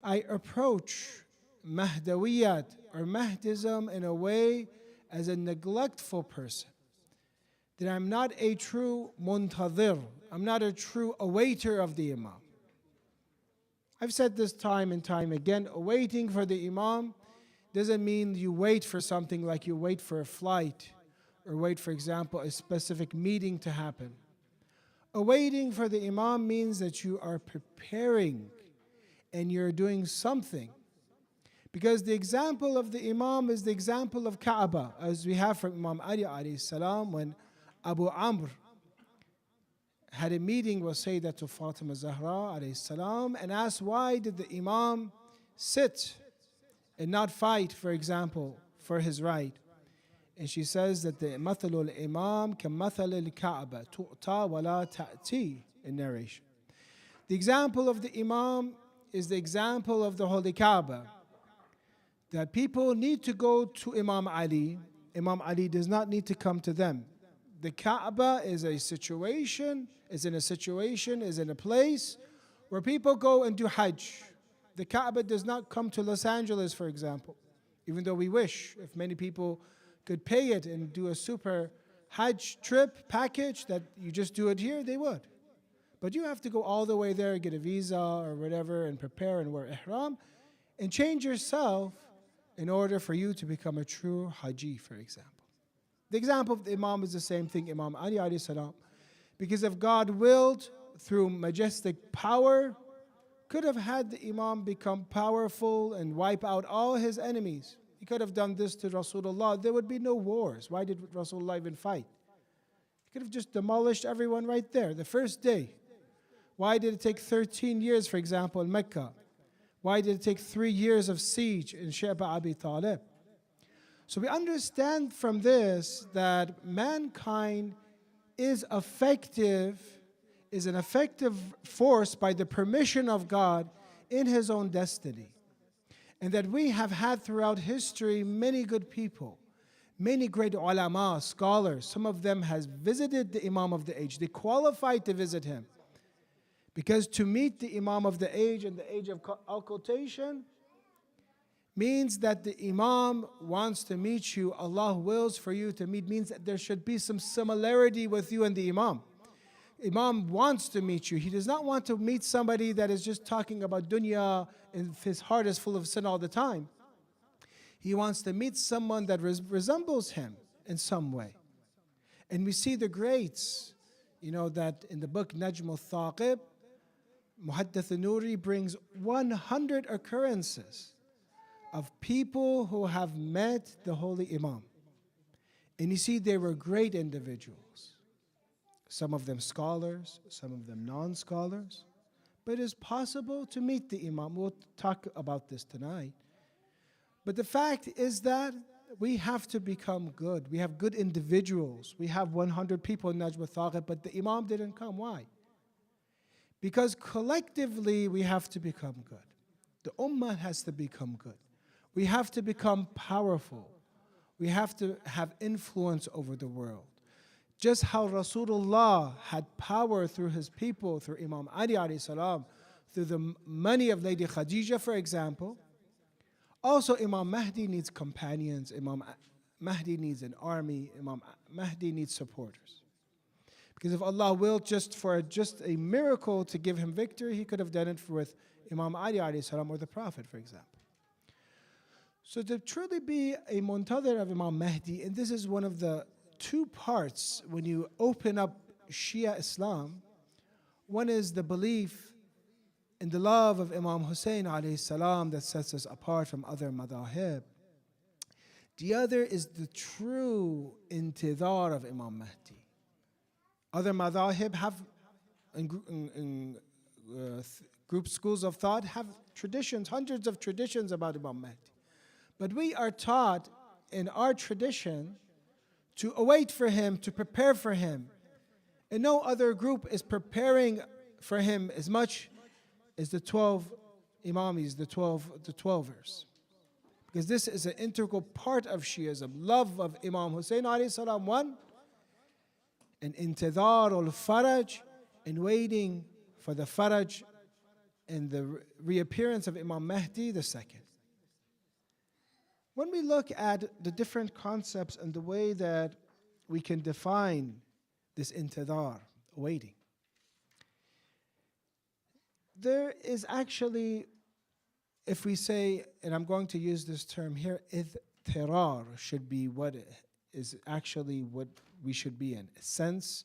I approach Mahdawiyat or Mahdism in a way as a neglectful person, that I'm not a true muntadir, I'm not a true awaiter of the Imam. I've said this time and time again, waiting for the Imam doesn't mean you wait for something like you wait for a flight or wait, for example, a specific meeting to happen. Awaiting for the Imam means that you are preparing and you're doing something. Because the example of the Imam is the example of Kaaba, as we have from Imam Ali alayhi salam when Abu Amr had a meeting with Sayyidatul Fatima Zahra alayhi salam and asked, why did the Imam sit and not fight, for example, for his right? And she says that the mathalul imam kamathalil Kaaba tu'ta wa la ta'ti in narration. The example of the Imam is the example of the Holy Kaaba. That people need to go to Imam Ali. Imam Ali does not need to come to them. The Kaaba is a situation, is in a place where people go and do Hajj. The Kaaba does not come to Los Angeles, for example, even though we wish if many people could pay it and do a super Hajj trip package that you just do it here, they would. But you have to go all the way there, get a visa or whatever, and prepare and wear ihram, and change yourself in order for you to become a true Haji, for example. The example of the Imam is the same thing, Imam Ali alayhi salam. Because if God willed, through majestic power, could have had the Imam become powerful and wipe out all his enemies. He could have done this to Rasulullah. There would be no wars. Why did Rasulullah even fight? He could have just demolished everyone right there, the first day. Why did it take 13 years, for example, in Mecca? Why did it take 3 years of siege in Sheba Abi Talib? So we understand from this that mankind is an effective force by the permission of God in his own destiny. And that we have had throughout history many good people, many great ulama, scholars. Some of them has visited the Imam of the age. They qualified to visit him. Because to meet the Imam of the age and the age of occultation means that the Imam wants to meet you. Allah wills for you to meet, means that there should be some similarity with you and the Imam. Imam wants to meet you. He does not want to meet somebody that is just talking about dunya and his heart is full of sin all the time. He wants to meet someone that resembles him in some way. And we see the greats, that in the book Najm al-Thaqib, Muhaddith al-Nuri brings 100 occurrences of people who have met the Holy Imam. And you see they were great individuals. Some of them scholars, some of them non-scholars. But it is possible to meet the Imam. We'll talk about this tonight. But the fact is that we have to become good. We have good individuals. We have 100 people in Najm al-Thaqib, but the Imam didn't come. Why? Because collectively we have to become good. The Ummah has to become good. We have to become powerful. We have to have influence over the world. Just how Rasulullah had power through his people, through Imam Ali alayhi salam, through the money of Lady Khadija, for example. Also, Imam Mahdi needs companions. Imam Mahdi needs an army. Imam Mahdi needs supporters. Because if Allah willed just a miracle to give him victory, he could have done it with Imam Ali alayhi salam or the Prophet, for example. So to truly be a muntadir of Imam Mahdi, and this is one of the two parts when you open up Shia Islam. One is the belief in the love of Imam Hussein alayhi salam that sets us apart from other madahib. The other is the true intidar of Imam Mahdi. Other madahib have, group schools of thought have traditions, hundreds of traditions about Imam Mahdi. But we are taught in our tradition to await for him, to prepare for him. And no other group is preparing for him as much as the 12 Imamis, the 12ers. Because this is an integral part of Shiism. Love of Imam Hussein alayhi salam, one, and intidar al-faraj, and waiting for the faraj and the reappearance of Imam Mahdi the second. When we look at the different concepts and the way that we can define this intidar, waiting, there is actually, if we say, and I'm going to use this term here, idtirar should be what is actually what we should be in, a sense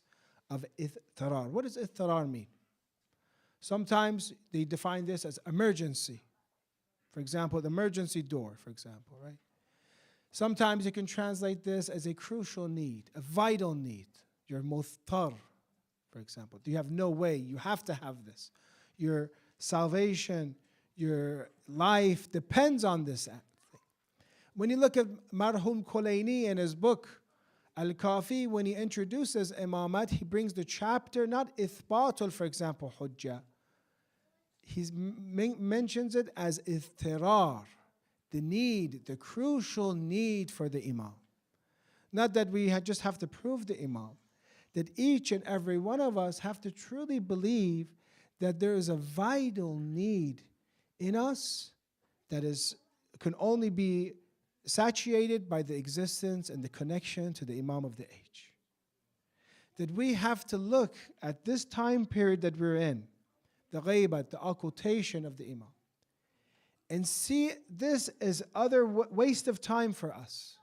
of idtirar. What does idtirar mean? Sometimes they define this as emergency. For example, the emergency door, for example, right? Sometimes you can translate this as a crucial need, a vital need. You're muttar, for example. You have no way, you have to have this. Your salvation, your life depends on this thing. When you look at Marhum Kulaini in his book, Al-Kafi, when he introduces imamat, he brings the chapter, not ithbatul, for example, hujjah. He mentions it as ithtirar, the need, the crucial need for the imam. Not that we just have to prove the imam, that each and every one of us have to truly believe that there is a vital need in us that can only be satiated by the existence and the connection to the imam of the age. That we have to look at this time period that we're in, the ghaibat, the occultation of the imam, and see this as other waste of time for us.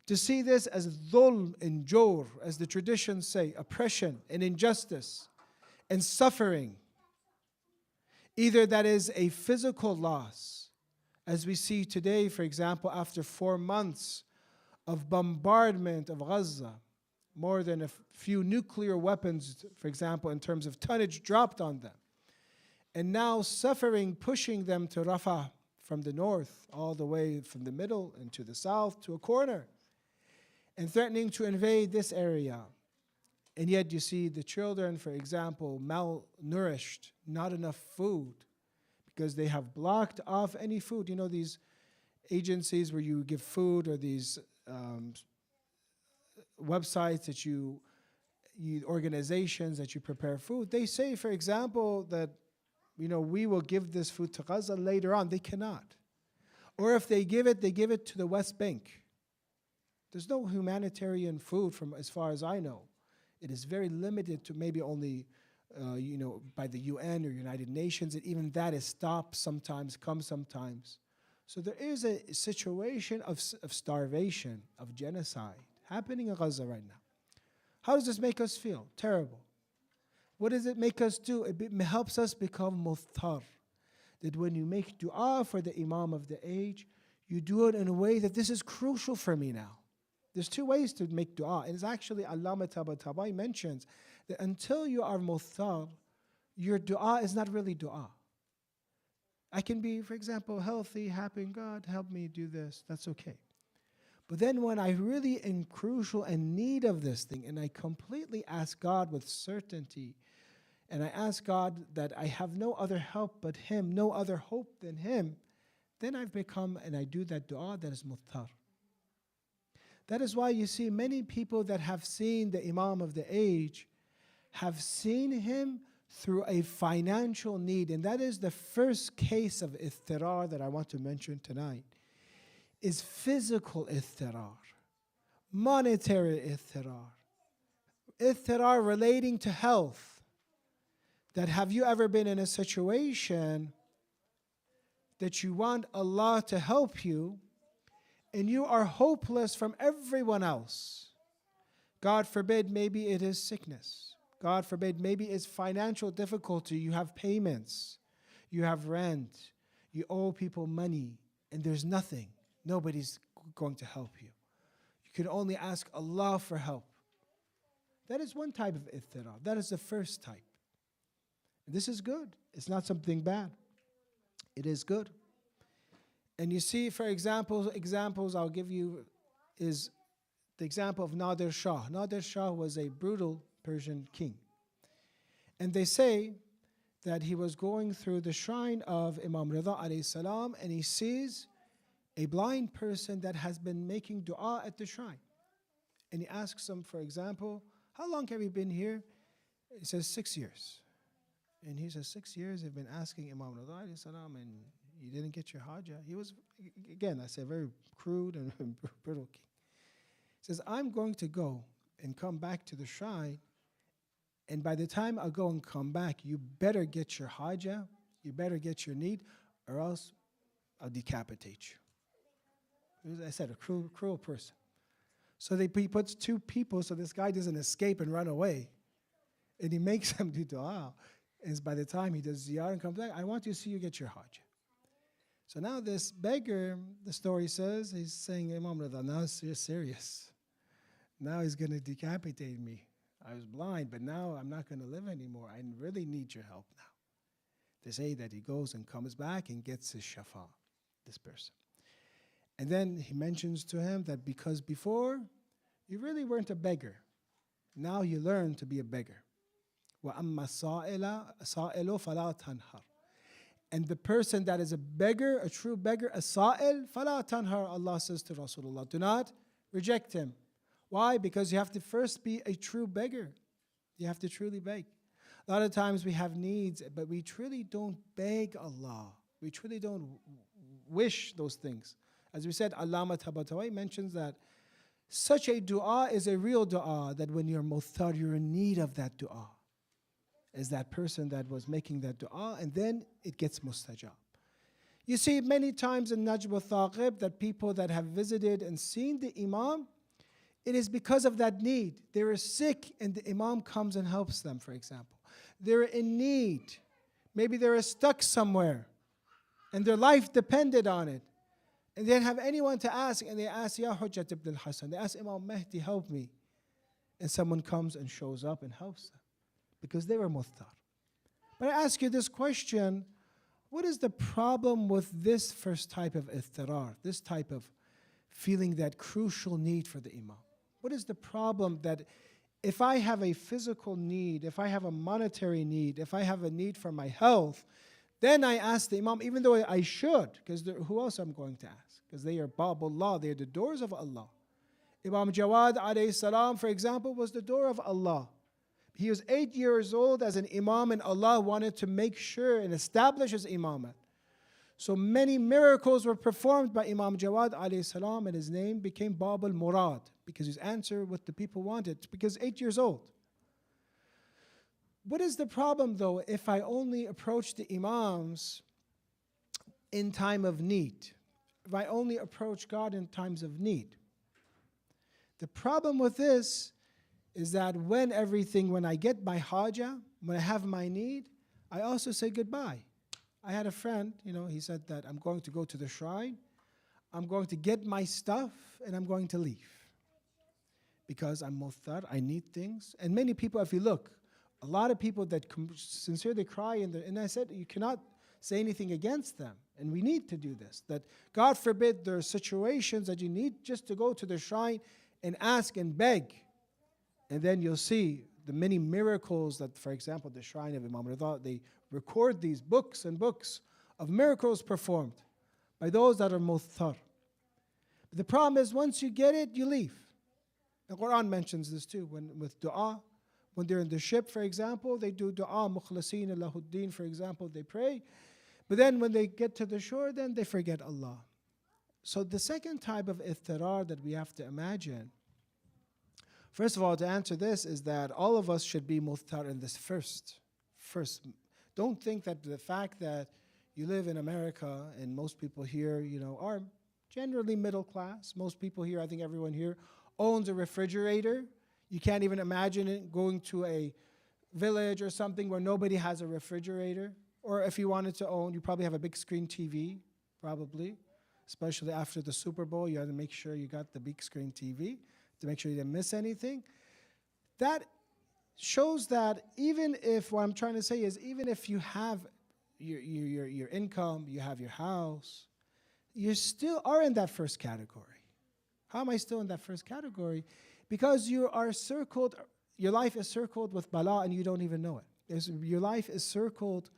To see this as dhulm and jawr, as the traditions say, oppression and injustice and suffering. Either that is a physical loss, as we see today, for example, after 4 months of bombardment of Gaza, more than a few nuclear weapons, for example, in terms of tonnage dropped on them. And now suffering, pushing them to Rafah from the north, all the way from the middle and to the south to a corner, and threatening to invade this area. And yet you see the children, for example, malnourished, not enough food, because they have blocked off any food. You know, these agencies where you give food, or these websites that you organizations that you prepare food, they say, for example, that, you know, we will give this food to Gaza later on. They cannot. Or if they give it to the West Bank. There's no humanitarian food, from as far as I know. It is very limited to maybe only, by the UN or United Nations, and even that is stopped sometimes, comes sometimes. So there is a situation of starvation, of genocide happening in Gaza right now. How does this make us feel? Terrible. What does it make us do? It helps us become muttar. That when you make dua for the imam of the age, you do it in a way that this is crucial for me now. There's 2 ways to make dua. And it's actually Allama Tabatabai mentions that until you are muttar, your dua is not really dua. I can be, for example, healthy, happy, God, help me do this. That's okay. But then when I really am crucial and need of this thing, and I completely ask God with certainty, and I ask God that I have no other help but Him, no other hope than Him, then I've become, and I do that dua that is muttar. That is why you see many people that have seen the Imam of the age have seen him through a financial need. And that is the first case of idtirar that I want to mention tonight, is physical idtirar, monetary idtirar relating to health. That have you ever been in a situation that you want Allah to help you, and you are hopeless from everyone else? God forbid, maybe it is sickness. God forbid, maybe it's financial difficulty. You have payments, you have rent, you owe people money, and there's nothing. Nobody's going to help you. You can only ask Allah for help. That is one type of idtirar. That is the first type. This is good. It's not something bad. It is good. And you see, for examples I'll give you is the example of Nadir Shah. Nadir Shah was a brutal Persian king. And they say that he was going through the shrine of Imam Rida alayhi salam, and he sees a blind person that has been making dua at the shrine. And he asks him, for example, how long have you been here? He says, 6 years. And he says, 6 years they've been asking Imam Rida alayhi salam, and you didn't get your hajjah. He was, again, I say, very crude and brutal king. He says, I'm going to go and come back to the shrine, and by the time I go and come back, you better get your hajjah, you better get your need, or else I'll decapitate you. I said, a cruel person. So he puts two people so this guy doesn't escape and run away. And he makes them do dua. And by the time he does ziyarah and comes back, I want to see you get your hajjah. So now this beggar, the story says, he's saying, Imam Rida, now you're serious. Now he's going to decapitate me. I was blind, but now I'm not going to live anymore. I really need your help now. They say that he goes and comes back and gets his shafa, this person. And then he mentions to him that because before, you really weren't a beggar. Now you learn to be a beggar. وَأَمَّا السَّائِلُ فَلَا تَنْهَرْ. And the person that is a beggar, a true beggar, a sa'il, فَلَا تَنْهَرْ, Allah says to Rasulullah, do not reject him. Why? Because you have to first be a true beggar. You have to truly beg. A lot of times we have needs, but we truly don't beg Allah. We truly don't wish those things. As we said, Allama Tabatawi mentions that such a dua is a real dua, that when you're muhtar, you're in need of that dua. Is that person that was making that dua, and then it gets mustajab. You see many times in Najm al-Thaqib that people that have visited and seen the Imam, it is because of that need. They were sick and the Imam comes and helps them, for example. They're in need. Maybe they were stuck somewhere and their life depended on it. And they didn't have anyone to ask, and they ask, Ya Hujjat ibn al-Hasan, they ask Imam Mahdi, help me. And someone comes and shows up and helps them because they were muhtar. But I ask you this question, what is the problem with this first type of iftirar, this type of feeling that crucial need for the Imam? What is the problem that if I have a physical need, if I have a monetary need, if I have a need for my health, then I ask the Imam, even though I should, because who else I'm going to ask? Because they are Babullah, they are the doors of Allah. Imam Jawad alayhi salam, for example, was the door of Allah. He was 8 years old as an Imam, and Allah wanted to make sure and establish his Imamah. So many miracles were performed by Imam Jawad alayhi salam, and his name became Bab al-Murad, because his answer what the people wanted, because 8 years old. What is the problem though if I only approach the Imams in time of need? If I only approach God in times of need? The problem with this is that when I get my hajjah, when I have my need, I also say goodbye. I had a friend, he said that I'm going to go to the shrine, I'm going to get my stuff, and I'm going to leave. Because I'm muhtar, I need things. And many people, if you look, a lot of people that sincerely cry, and I said, you cannot say anything against them. And we need to do this. That God forbid there are situations that you need just to go to the shrine and ask and beg. And then you'll see the many miracles that, for example, the shrine of Imam Rida, they record these books and books of miracles performed by those that are muhtar. But the problem is once you get it, you leave. The Quran mentions this too, with dua. When they're in the ship, for example, they do dua, mukhlaseen lahuddin, for example, they pray. But then when they get to the shore, then they forget Allah. So the second type of iftirar that we have to imagine, first of all, to answer this is that all of us should be muhtar in this first. Don't think that the fact that you live in America and most people here, are generally middle class. Most people here, I think everyone here, owns a refrigerator. You can't even imagine it going to a village or something where nobody has a refrigerator. Or if you wanted to own, you probably have a big screen TV, probably. Especially after the Super Bowl, you have to make sure you got the big screen TV to make sure you didn't miss anything. That shows that even if, what I'm trying to say is, even if you have your income, you have your house, you still are in that first category. How am I still in that first category? Because you are circled, your life is circled with bala and you don't even know it. Your life is circled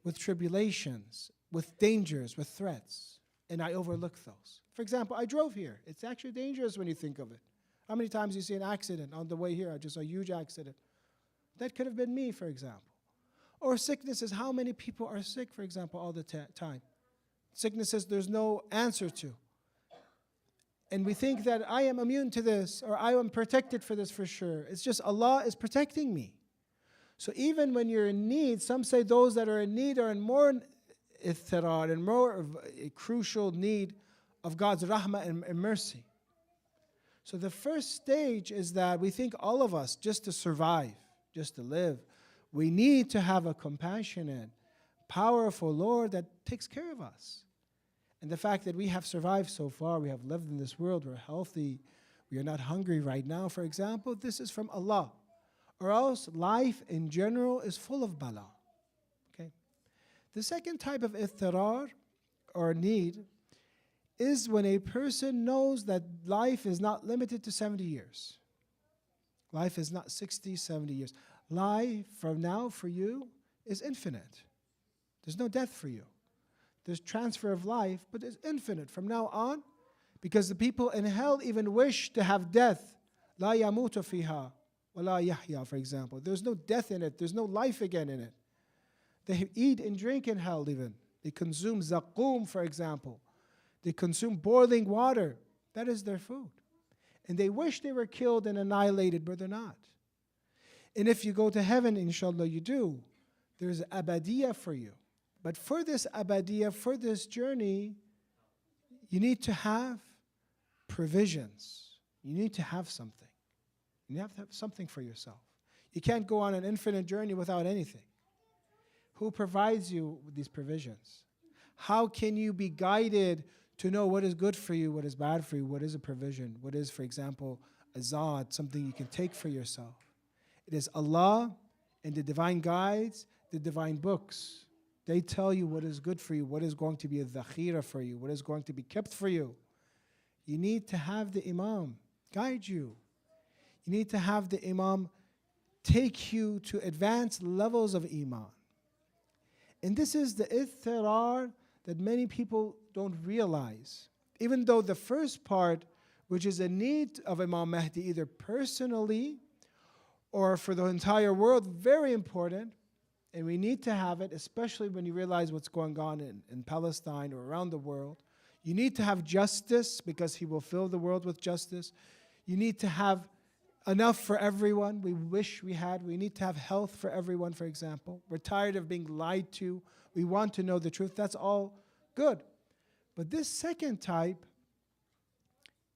with tribulations, with dangers, with threats, and I overlook those. For example, I drove here. It's actually dangerous when you think of it. How many times you see an accident on the way here, just a huge accident? That could have been me, for example. Or sicknesses, how many people are sick, for example, all the time? Sicknesses there's no answer to. And we think that I am immune to this, or I am protected for this for sure. It's just Allah is protecting me. So even when you're in need, some say those that are in need are in more ithirar and more of a crucial need of God's rahmah and mercy. So the first stage is that we think all of us, just to survive, just to live, we need to have a compassionate, powerful Lord that takes care of us. And the fact that we have survived so far, we have lived in this world, we're healthy, we are not hungry right now, for example, this is from Allah. Or else life in general is full of bala. Okay? The second type of ithirar or need is when a person knows that life is not limited to 70 years. Life is not 60, 70 years. Life from now for you is infinite. There's no death for you. There's transfer of life, but it's infinite from now on, because the people in hell even wish to have death. La yamutu fiha wa la yahya, for example. There's no death in it. There's no life again in it. They eat and drink in hell even. They consume zaqum, for example. They consume boiling water. That is their food. And they wish they were killed and annihilated, but they're not. And if you go to heaven, inshallah you do, there's abadiyah for you. But for this abadiyah, for this journey, you need to have provisions. You need to have something. You have to have something for yourself. You can't go on an infinite journey without anything. Who provides you with these provisions? How can you be guided to know what is good for you, what is bad for you, what is a provision, what is, for example, a zad, something you can take for yourself? It is Allah and the divine guides, the divine books. They tell you what is good for you, what is going to be a dhakhira for you, what is going to be kept for you. You need to have the Imam guide you. You need to have the Imam take you to advanced levels of Iman. And this is the ithirar that many people don't realize. Even though the first part, which is a need of Imam Mahdi, either personally or for the entire world, very important, and we need to have it, especially when you realize what's going on in Palestine or around the world. You need to have justice because he will fill the world with justice. You need to have enough for everyone. We wish we had. We need to have health for everyone, for example. We're tired of being lied to. We want to know the truth. That's all good. But this second type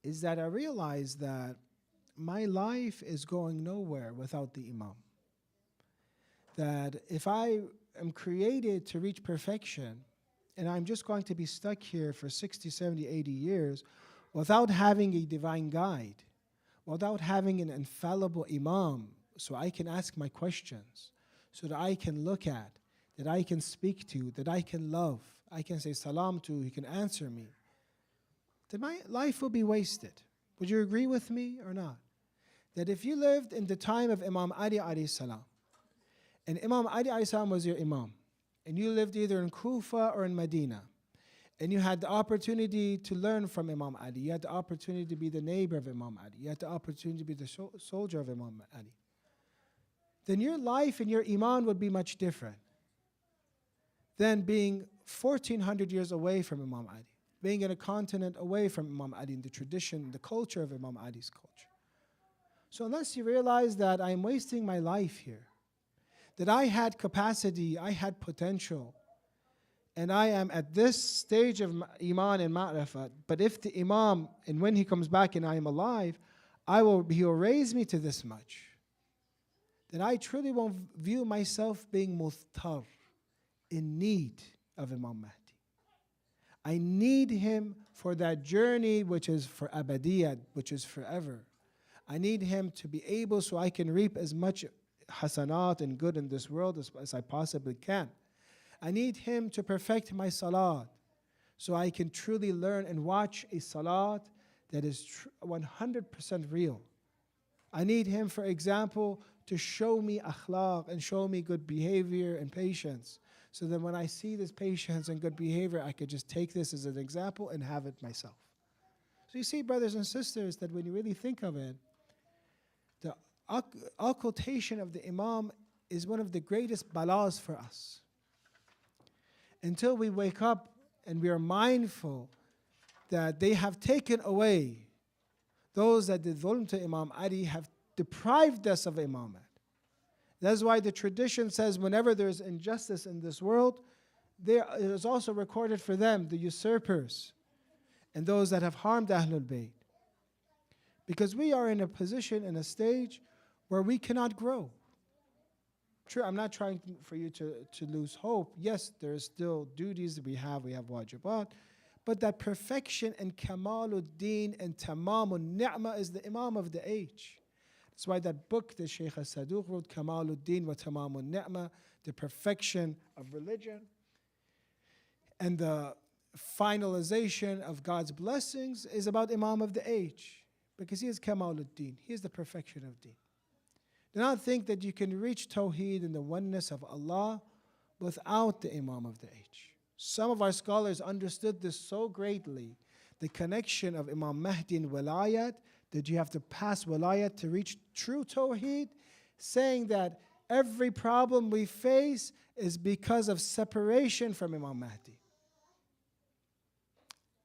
is that I realize that my life is going nowhere without the Imam. That if I am created to reach perfection, and I'm just going to be stuck here for 60, 70, 80 years without having a divine guide, without having an infallible Imam, so I can ask my questions, so that I can look at, that I can speak to, that I can love, I can say salam to, he can answer me, then my life will be wasted. Would you agree with me or not? That if you lived in the time of Imam Ali alayhi salam, and Imam Ali alayhi salam was your Imam, and you lived either in Kufa or in Medina, and you had the opportunity to learn from Imam Ali, you had the opportunity to be the neighbor of Imam Ali, you had the opportunity to be the soldier of Imam Ali, then your life and your Iman would be much different than being 1400 years away from Imam Ali, being in a continent away from Imam Ali, in the tradition, the culture of Imam Ali's culture. So unless you realize that I'm wasting my life here, that I had capacity, I had potential, and I am at this stage of Iman and Ma'rifat, but if the Imam, and when he comes back and I am alive, he will raise me to this much, then I truly won't view myself being muthtar, in need of Imam Mahdi. I need him for that journey which is for abadiyat, which is forever. I need him to be able so I can reap as much hasanat and good in this world as I possibly can. I need him to perfect my salat so I can truly learn and watch a salat that is 100% real. I need him, for example, to show me akhlaq and show me good behavior and patience, so that when I see this patience and good behavior, I could just take this as an example and have it myself. So you see, brothers and sisters, that when you really think of it, the occultation of the Imam is one of the greatest balas for us. Until we wake up and we are mindful that they have taken away, those that did dhulm to Imam Ali have deprived us of imamate. That's why the tradition says whenever there's injustice in this world, there is also recorded for them, the usurpers and those that have harmed Ahlul Bayt. Because we are in a position, in a stage where we cannot grow. True, I'm not trying for you to lose hope. Yes, there's still duties that we have wajibat, but that perfection and kamaluddin and tamamul ni'mah is the Imam of the age. That's why that book that Shaykh al-Saduq wrote, Kamaluddin wa Tamamul Ni'mah, the perfection of religion and the finalization of God's blessings, is about Imam of the age, because he is Kamaluddin, he is the perfection of deen. Do not think that you can reach Tawheed and the oneness of Allah without the Imam of the age. Some of our scholars understood this so greatly, the connection of Imam Mahdi and Wilayat, that you have to pass Wilayat to reach true Tawheed, saying that every problem we face is because of separation from Imam Mahdi.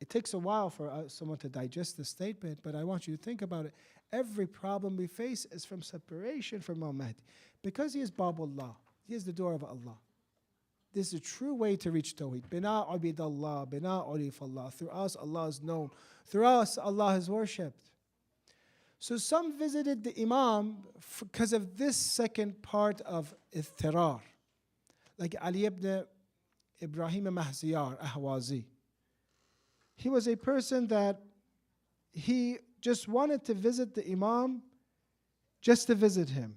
It takes a while for someone to digest this statement, but I want you to think about it. Every problem we face is from separation from Imam Mahdi. Because he is Babullah, he is the door of Allah. This is a true way to reach Tawheed. Bina abidallah, bina ulifallah. Through us, Allah is known. Through us, Allah is worshipped. So some visited the Imam because of this second part of Ithtirar. Like Ali ibn Ibrahim Mahziyar Ahwazi. He was a person that he just wanted to visit the Imam just to visit him,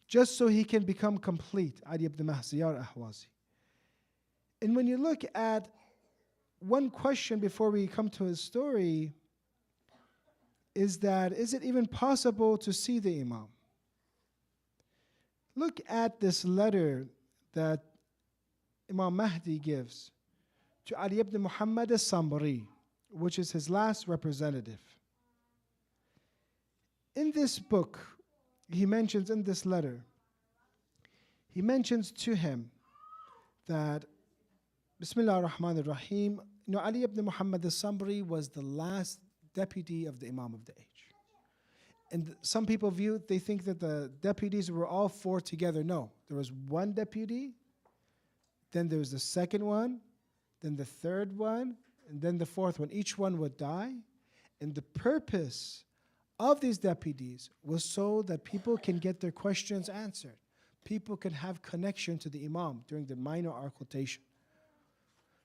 just so he can become complete, Ali ibn Mahziyar Ahwazi. And when you look at one question before we come to his story, is it even possible to see the Imam? Look at this letter that Imam Mahdi gives to Ali ibn Muhammad al-Sambari, which is his last representative. In this book, he mentions in this letter, he mentions to him that, Bismillah ar-Rahman ar-Rahim, Ali ibn Muhammad al-Sambari was the last deputy of the Imam of the age. And some people they think that the deputies were all four together. No, there was one deputy, then there was the second one, then the third one, and then the fourth one. Each one would die. And the purpose of these deputies was so that people can get their questions answered. People can have connection to the Imam during the minor occultation.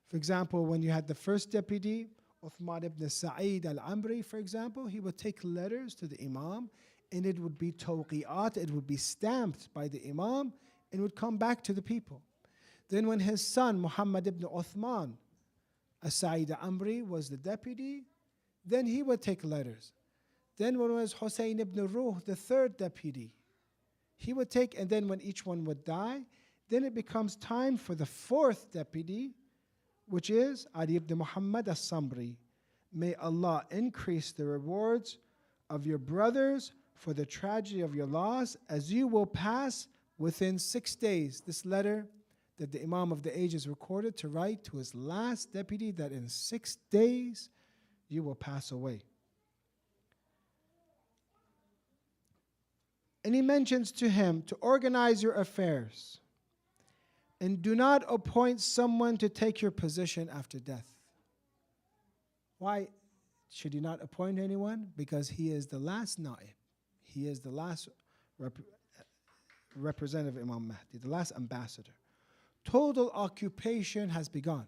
For example, when you had the first deputy, Uthman ibn Sa'id al-Amri, for example, he would take letters to the Imam, and it would be tawqi'at, it would be stamped by the Imam, and would come back to the people. Then when his son, Muhammad ibn Uthman al-Sa'id al-Amri, was the deputy, then he would take letters. Then when it was Hussein ibn Ruh, the third deputy, he would take, and then when each one would die, then it becomes time for the fourth deputy, which is Ali ibn Muhammad al-Sambri. May Allah increase the rewards of your brothers for the tragedy of your loss, as you will pass within 6 days. This letter that the Imam of the age is recorded to write to his last deputy, that in 6 days you will pass away. And he mentions to him to organize your affairs, and do not appoint someone to take your position after death. Why should you not appoint anyone? Because he is the last na'ib. He is the last representative of Imam Mahdi, the last ambassador. Total occupation has begun.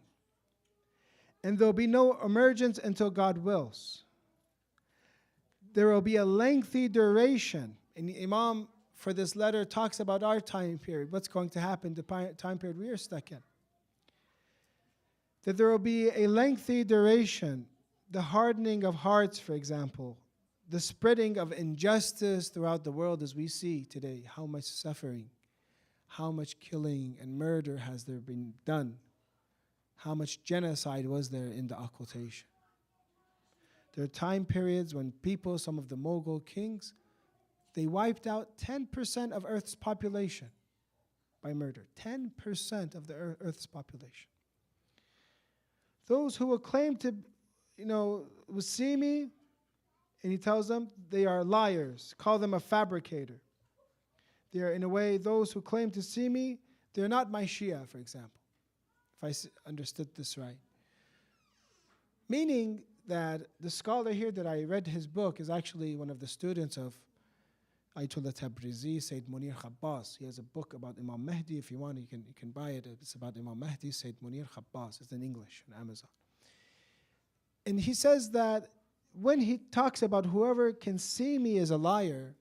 And there will be no emergence until God wills. There will be a lengthy duration. And the Imam for this letter talks about our time period, what's going to happen, the time period we are stuck in. That there will be a lengthy duration, the hardening of hearts, for example, the spreading of injustice throughout the world as we see today, how much suffering, how much killing and murder has there been done, how much genocide was there in the occultation. There are time periods when people, some of the Mughal kings, they wiped out 10% of Earth's population. by murder. 10% of the earth's population. Those who will claim to, will see me, and he tells them they are liars. Call them a fabricator. They are, in a way, those who claim to see me, they're not my Shia, for example, if I understood this right. Meaning that the scholar here that I read his book is actually one of the students of Ayatollah Tabrizi, Sayyid Munir Abbas. He has a book about Imam Mahdi. If you want, you can buy it. It's about Imam Mahdi, Sayyid Munir Abbas. It's in English on Amazon. And he says that when he talks about whoever can see me as a liar,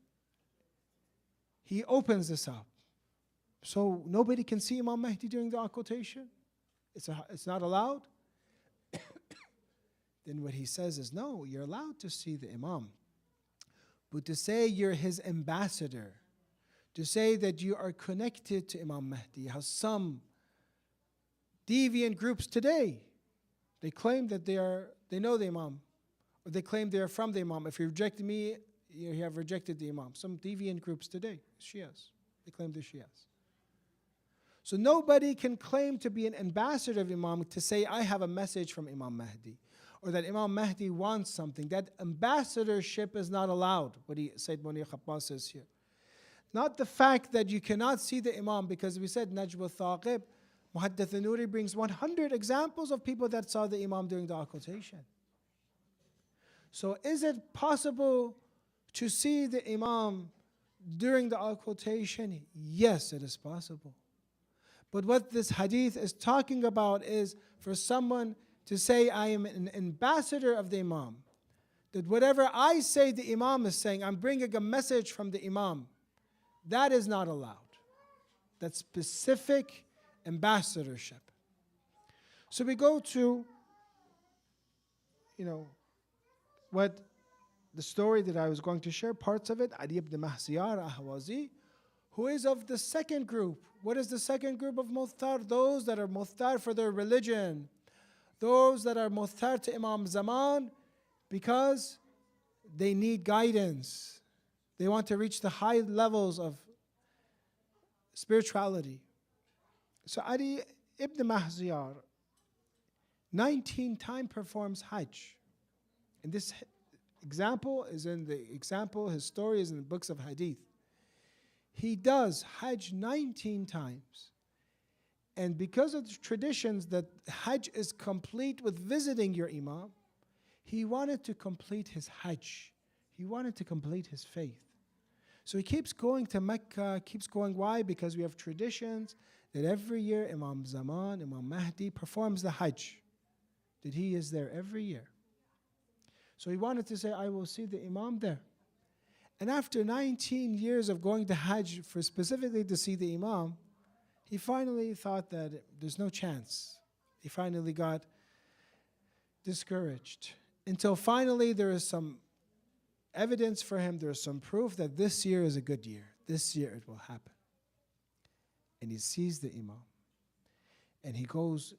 he opens this up. So nobody can see Imam Mahdi during the occultation? It's not allowed? Then what he says is, no, you're allowed to see the Imam. But to say you're his ambassador, to say that you are connected to Imam Mahdi, how some deviant groups today, they claim that they know the Imam, or they claim they are from the Imam. If you reject me, you have rejected the Imam. Some deviant groups today, Shias, they claim they're Shias. So nobody can claim to be an ambassador of Imam to say, I have a message from Imam Mahdi, or that Imam Mahdi wants something. That ambassadorship is not allowed, what Sayyid Munir Abbas says here. Not the fact that you cannot see the Imam, because we said Najm al-Thaqib, Muhaddath al-Nuri brings 100 examples of people that saw the Imam during the occultation. So is it possible to see the Imam during the occultation? Yes, it is possible. But what this hadith is talking about is for someone to say, I am an ambassador of the Imam. That whatever I say the Imam is saying, I'm bringing a message from the Imam. That is not allowed. That's specific ambassadorship. So we go to, what the story that I was going to share, parts of it, Ali ibn Mahziyar Ahwazi, who is of the second group. What is the second group of Muhtar? Those that are Muhtar for their religion. Those that are Muhtar to Imam Zaman because they need guidance. They want to reach the high levels of spirituality. So Ali ibn Mahziyar 19 times performs Hajj. And this example is his story is in the books of Hadith. He does Hajj 19 times. And because of the traditions that Hajj is complete with visiting your Imam, he wanted to complete his Hajj. He wanted to complete his faith. So he keeps going to Mecca, keeps going. Why? Because we have traditions that every year Imam Zaman, Imam Mahdi performs the Hajj. That he is there every year. So he wanted to say, I will see the Imam there. And after 19 years of going to Hajj for specifically to see the Imam, he finally thought that there's no chance. He finally got discouraged. Until finally there is some evidence for him, there is some proof that this year is a good year. This year it will happen. And he sees the Imam. And he goes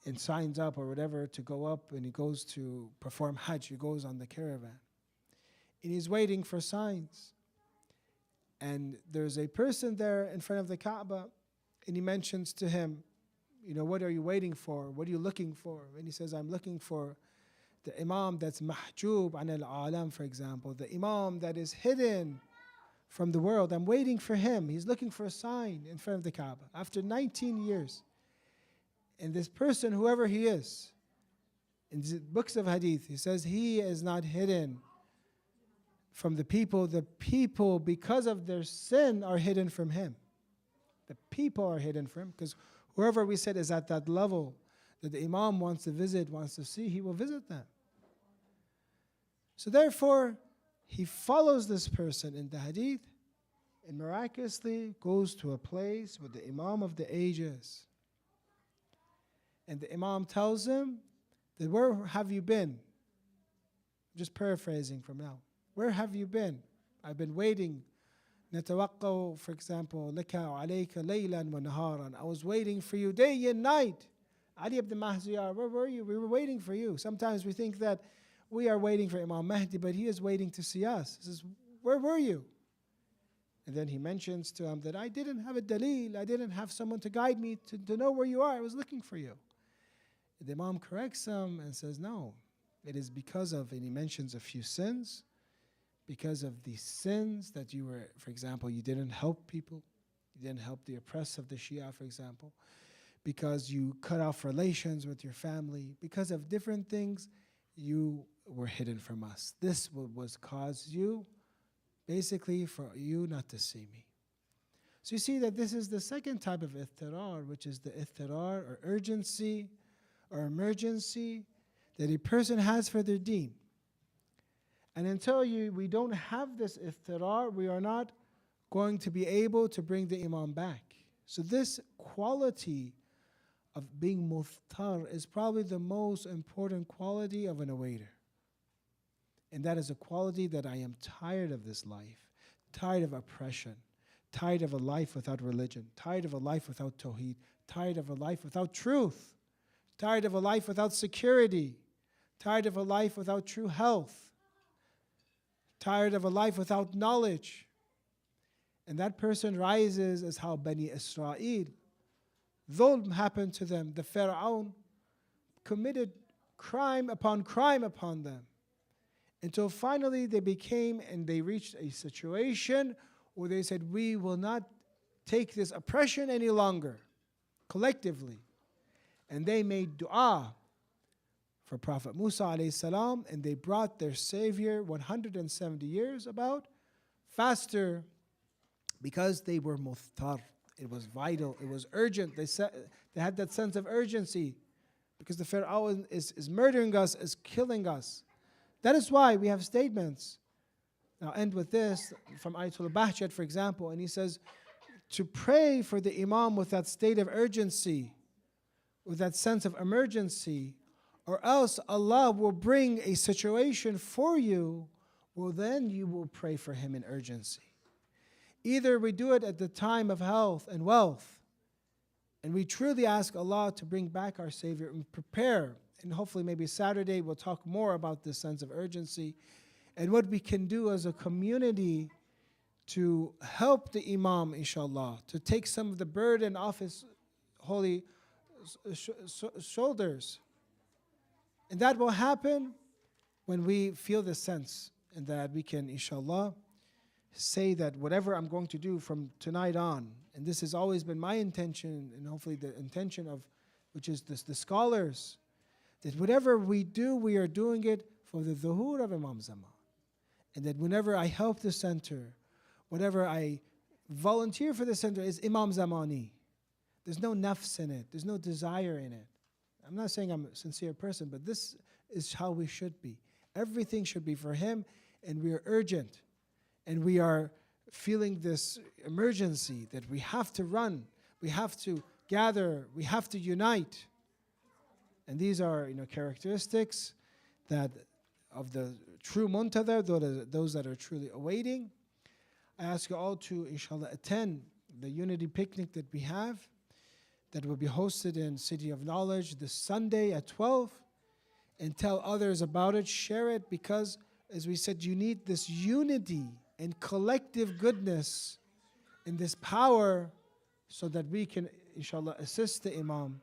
and signs up or whatever to go up, and he goes to perform Hajj. He goes on the caravan. And he's waiting for signs. And there's a person there in front of the Kaaba, and he mentions to him, what are you waiting for? What are you looking for? And he says, I'm looking for the Imam that's mahjub an al-alam, for example, the Imam that is hidden from the world. I'm waiting for him. He's looking for a sign in front of the Kaaba after 19 years. And this person, whoever he is, in the books of Hadith, he says he is not hidden from the people. The people, because of their sin, are hidden from him. The people are hidden from him, because whoever we said is at that level that the Imam wants to visit, wants to see, he will visit them. So therefore, he follows this person in the Hadith and miraculously goes to a place with the Imam of the ages. And the Imam tells him that, where have you been? Just paraphrasing from now. Where have you been? I've been waiting. نتوقع, for example, لك وعليك ليلا ونهارا. I was waiting for you day and night. Ali ibn Mahziyar, where were you? We were waiting for you. Sometimes we think that we are waiting for Imam Mahdi, but he is waiting to see us. He says, where were you? And then he mentions to him that I didn't have a dalil, I didn't have someone to guide me to know where you are. I was looking for you. The Imam corrects him and says, no, it is because of, and he mentions a few sins, because of the sins that you were, for example, you didn't help people, you didn't help the oppressed of the Shia, for example, because you cut off relations with your family, because of different things, you were hidden from us. This was caused you, basically, for you not to see me. So you see that this is the second type of ittirar, which is the ittirar or urgency or emergency that a person has for their deen. And until we don't have this ittirar, we are not going to be able to bring the Imam back. So this quality of being muhtar is probably the most important quality of an awaiter. And that is a quality that I am tired of this life, tired of oppression, tired of a life without religion, tired of a life without tawheed, tired of a life without truth, tired of a life without security, tired of a life without true health, tired of a life without knowledge. And that person rises as how Bani Israel, dhulm happened to them. The Pharaoh committed crime upon them. Until finally they became and they reached a situation where they said, we will not take this oppression any longer, collectively. And they made dua for Prophet Musa alayhi salam, and they brought their Savior 170 years about faster because they were muhtar. It was vital, it was urgent. They had that sense of urgency because the Pharaoh is murdering us, is killing us. That is why we have statements. I'll end with this from Ayatul Bahjat, for example, and he says to pray for the Imam with that state of urgency, with that sense of emergency, or else Allah will bring a situation for you, well then you will pray for him in urgency. Either we do it at the time of health and wealth, and we truly ask Allah to bring back our Savior and prepare. And hopefully maybe Saturday we'll talk more about this sense of urgency and what we can do as a community to help the Imam, inshallah, to take some of the burden off his holy shoulders. And that will happen when we feel the sense and that we can, inshallah, say that whatever I'm going to do from tonight on, and this has always been my intention and hopefully the intention of, which is the scholars, that whatever we do, we are doing it for the dhuhur of Imam Zaman. And that whenever I help the center, whenever I volunteer for the center, is Imam Zamani. There's no nafs in it. There's no desire in it. I'm not saying I'm a sincere person, but this is how we should be. Everything should be for him, and we are urgent. And we are feeling this emergency that we have to run, we have to gather, we have to unite. And these are, characteristics that of the true muntadhar, those that are truly awaiting. I ask you all to, inshallah, attend the unity picnic that we have, that will be hosted in City of Knowledge this Sunday at 12, and tell others about it, share it, because, as we said, you need this unity and collective goodness and this power so that we can, inshallah, assist the Imam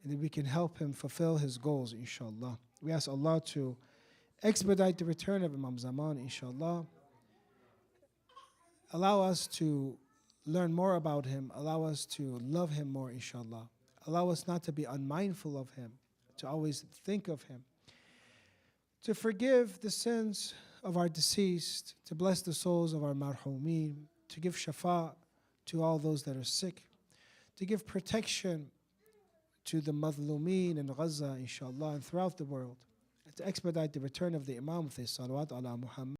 and that we can help him fulfill his goals, inshallah. We ask Allah to expedite the return of Imam Zaman, inshallah. Allow us to learn more about him. Allow us to love him more, inshallah. Allow us not to be unmindful of him, to always think of him. To forgive the sins of our deceased, to bless the souls of our marhumeen, to give shafa to all those that are sick, to give protection to the madhlumeen in Gaza, inshallah, and throughout the world, and to expedite the return of the Imam with his salawat ala Muhammad.